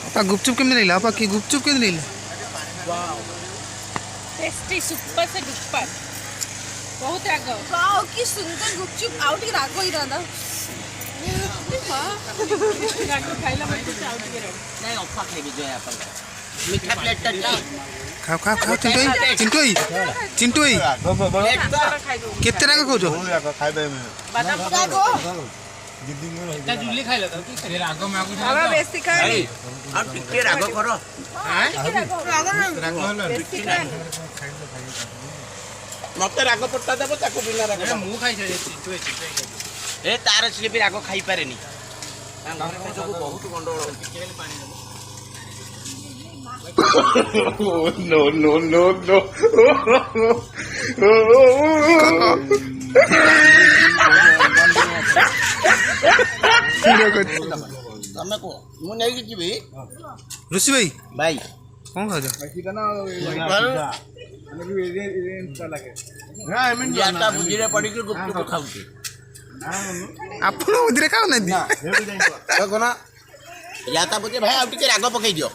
अपा गुपचुप केमने लेला अपा की गुपचुप केमने लेला वाओ टेस्टी सुपर से डुपर बहुत राग वाओ की सुंदर गुपचुप आउट की राग ही रहता राग खाइला मत आउट के रह नहीं ऑफा खाइबे जो है अपन मीठा प्लेट टा खाओ खाओ खाओ चिंटोई चिंटोई केते राग खाओ खाइबे बादाम रागो ता जुल्ली खाइला तो की राग में आगु बाबा बेसी खाई और टिके राग करो बेसी खाई मते राग पट्टा देबो ताको बिना राग मु खाइ छै चिंटोई ए तार छिले भी राग खाइ पारेनी घर में सब बहुत गंडोळ टिके पानी देबो no no no no तमे को मु नै कि जीबी ऋषि भाई भाई कौन खाओ याता बुझिरे पड़ी के गुपचुप खाउती आपण उधरे खाओ ना दी कोना याता बुझे भाई आउ टिके राग पकई दियो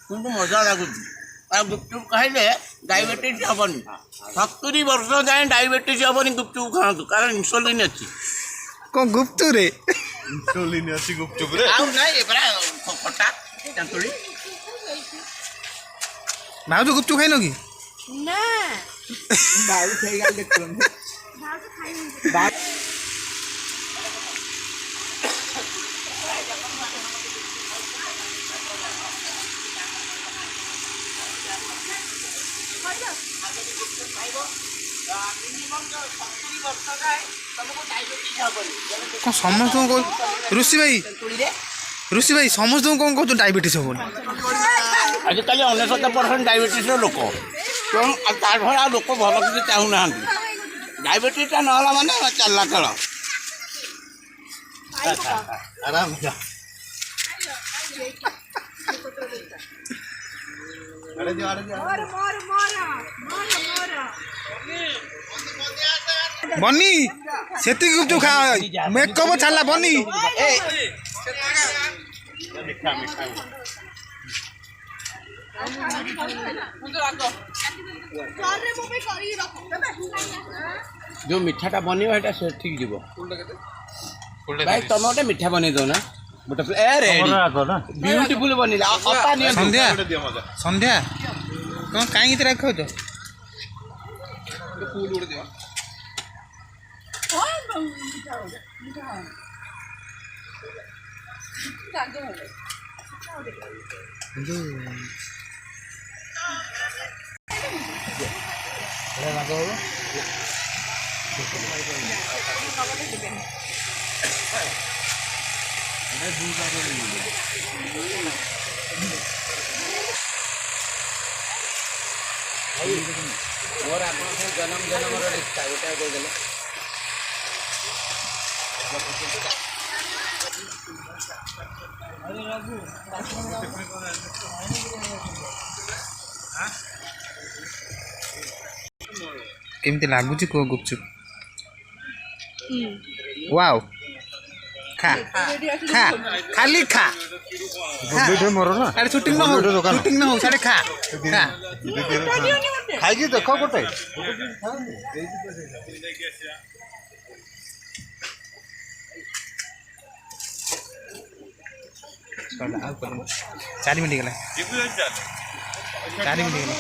কিন্তু মজা লাগুଛି আর গুপচুপ খাইলে ডায়াবেটিস হবনি 70 ବର୍ଷ ଯାଏଁ ডায়াবেটিস হবনি গুপচুপ খাଆନ୍ତୁ କାରଣ ଇନସୁଲିନ୍ ଅଛି कौन गुप्तु रे इंसुलिन अछि गुपचुप रे ଆଉ ନାଇଁ ଏପରା ଖଟା ଚାନ୍ତୁଳି भाउजू गुपचुप खाइनो की ना ବାଉ ଖାଇ ଗାଲ ଦେଖୁନ कौन समस्त को ऋषि भाई समस्त को कौन कहू डायबिटीज हम ଆଜିକାଲି 99% ଡାଇବେଟିସ୍ର ଲୋକ ତେଣୁ ତାର ଭଳିଆ ଲୋକ ଭଲ କିଛି ଚାହୁଁନାହାନ୍ତି ଡାଇବେଟିସ୍ଟା ନହେଲା ମାନେ ଚାଲିଲା ଖେଳ आराम से अरे जा मोर मोर मोर मोर मोर बनी सेती गुपचुप खा मेकअप छाला बनी मीठा मीठा सारे मो पे करी रखो जो मिठाटा बनिବ ଏଟା ସେ ଠିକ ଯିବ ଭାଇ ତମେ ଗୋଟେ ମିଠା ବନେଇ ଦଉ ନା ଗୋଟେ ଏ ରେଡି ବ୍ୟୁଟିଫୁଲ ବନିଲା ଅପା ନିଅ संध्या दिया मजा संध्या कौन काई इतरा खाओ तो फूल उड़ दियो मोर आपन से जन्म जन्मर रिश्ता गोटा दे देले केमती लागुची को गुपचुप वाओ खा खा खाली खा वीडियो मोर ना अरे शूटिंग ना हो सारे खा खा खाई जी देखो गोटे चार मिनट गला 4 मिनट गला